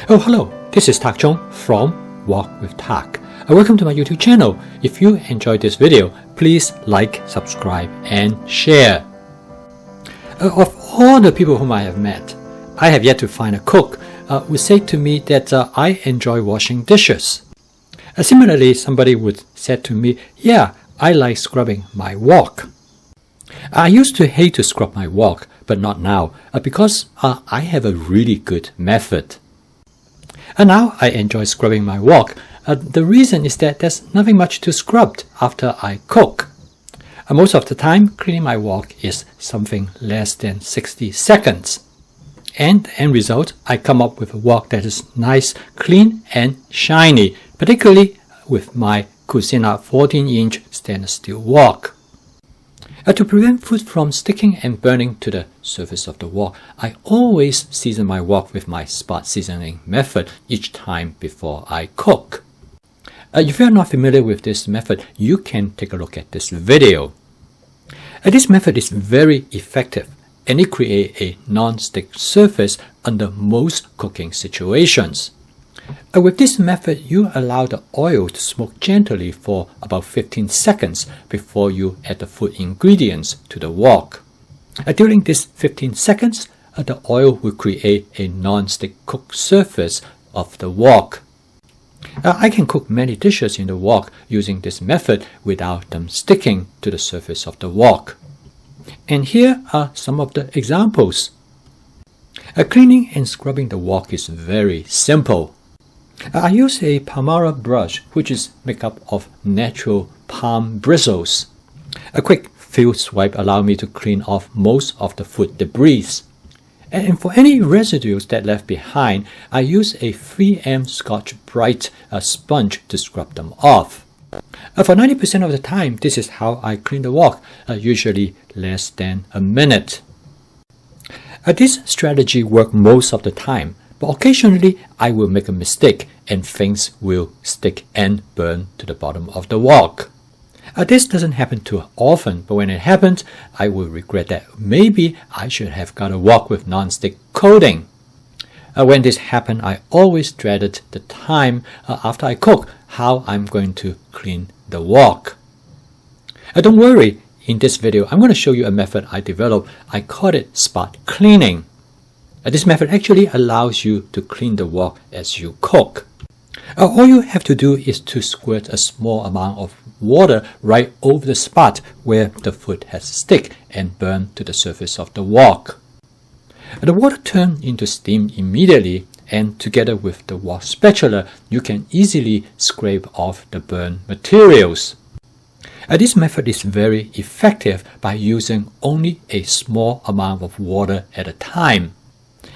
Oh, hello, this is Tak Chung from Walk with Tak. Welcome to my YouTube channel. If you enjoyed this video, please like, subscribe, and share. Of all the people whom I have met, I have yet to find a cook who said to me that I enjoy washing dishes. Similarly, somebody would say to me, yeah, I like scrubbing my wok. I used to hate to scrub my wok, but not now, because I have a really good method. And now I enjoy scrubbing my wok. The reason is that there's nothing much to scrub after I cook. Most of the time, cleaning my wok is something less than 60 seconds. And the end result, I come up with a wok that is nice, clean, and shiny, particularly with my Cucina 14-inch stainless steel wok. To prevent food from sticking and burning to the surface of the wok, I always season my wok with my spot seasoning method each time before I cook. If you are not familiar with this method, you can take a look at this video. This method is very effective and it creates a non-stick surface under most cooking situations. With this method, you allow the oil to smoke gently for about 15 seconds before you add the food ingredients to the wok. During this 15 seconds, the oil will create a non-stick cooked surface of the wok. I can cook many dishes in the wok using this method without them sticking to the surface of the wok. And here are some of the examples. Cleaning and scrubbing the wok is very simple. I use a Palmara brush which is made up of natural palm bristles. A quick field swipe allows me to clean off most of the food debris. And for any residues that left behind, I use a 3M Scotch-Brite sponge to scrub them off. For 90% of the time, this is how I clean the wok, usually less than a minute. This strategy works most of the time, but occasionally I will make a mistake and things will stick and burn to the bottom of the wok. This doesn't happen too often, but when it happens, I will regret that maybe I should have got a wok with non-stick coating. When this happened, I always dreaded the time after I cook how I'm going to clean the wok. Don't worry, in this video I'm going to show you a method I developed. I call it spot cleaning. This method actually allows you to clean the wok as you cook. All you have to do is to squirt a small amount of water right over the spot where the food has stick and burn to the surface of the wok. The water turns into steam immediately, and together with the wok spatula, you can easily scrape off the burned materials. This method is very effective by using only a small amount of water at a time.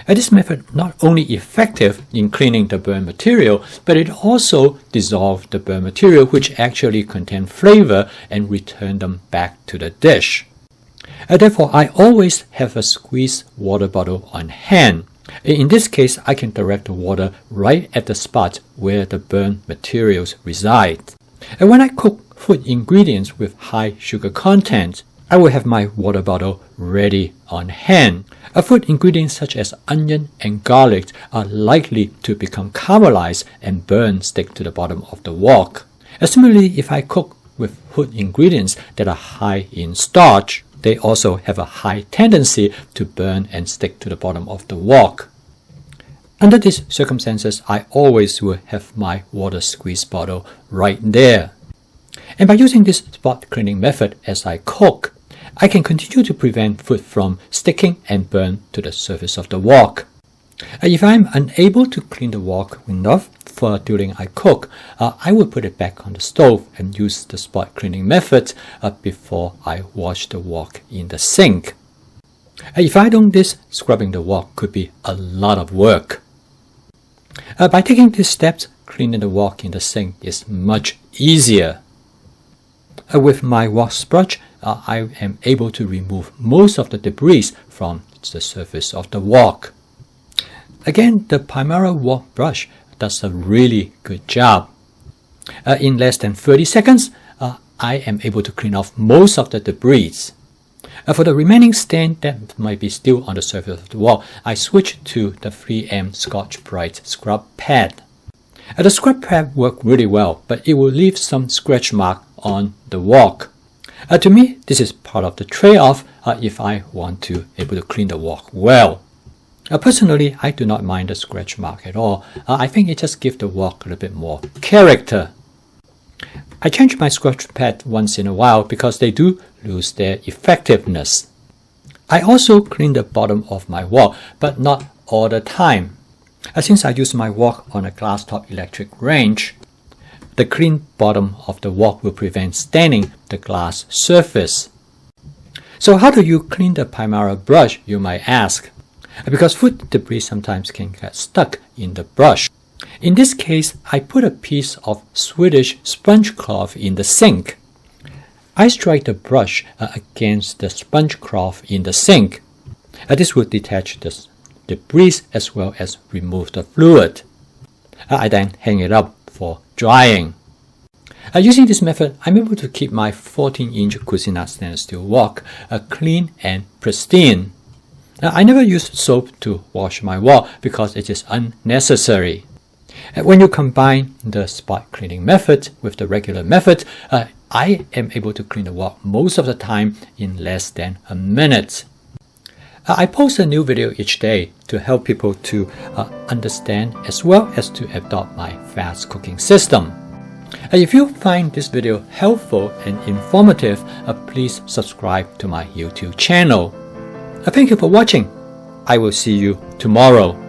This method not only effective in cleaning the burnt material, but it also dissolves the burnt material which actually contain flavor and return them back to the dish. Therefore, I always have a squeezed water bottle on hand. In this case, I can direct the water right at the spot where the burnt materials reside. And when I cook food ingredients with high sugar content, I will have my water bottle ready on hand. Food ingredients such as onion and garlic are likely to become caramelized and stick to the bottom of the wok. Similarly, if I cook with food ingredients that are high in starch, they also have a high tendency to burn and stick to the bottom of the wok. Under these circumstances, I always will have my water squeeze bottle right there. And by using this spot cleaning method as I cook, I can continue to prevent food from sticking and burn to the surface of the wok. If I'm unable to clean the wok enough during I cook, I will put it back on the stove and use the spot cleaning method before I wash the wok in the sink. If I don't do this, scrubbing the wok could be a lot of work. By taking these steps, cleaning the wok in the sink is much easier. With my wok sponge, I am able to remove most of the debris from the surface of the wok. Again, the Palmara wok brush does a really good job. In less than 30 seconds, I am able to clean off most of the debris. For the remaining stain that might be still on the surface of the wok, I switch to the 3M Scotch-Brite scrub pad. The scrub pad works really well, but it will leave some scratch mark on the wok. To me, this is part of the trade-off if I want to able to clean the wok well. Personally, I do not mind the scratch mark at all. I think it just gives the wok a little bit more character. I change my scratch pad once in a while because they do lose their effectiveness. I also clean the bottom of my wok, but not all the time. Since I use my wok on a glass top electric range, the clean bottom of the wok will prevent staining the glass surface. So how do you clean the Primera brush, you might ask? Because food debris sometimes can get stuck in the brush. In this case, I put a piece of Swedish sponge cloth in the sink. I strike the brush against the sponge cloth in the sink. This will detach the debris as well as remove the fluid. I then hang it up for drying. Using this method, I'm able to keep my 14-inch Cuisinart stainless steel wok clean and pristine. I never use soap to wash my wok because it is unnecessary. When you combine the spot cleaning method with the regular method, I am able to clean the wok most of the time in less than a minute. I post a new video each day to help people to understand as well as to adopt my fast cooking system. If you find this video helpful and informative, please subscribe to my YouTube channel. Thank you for watching. I will see you tomorrow.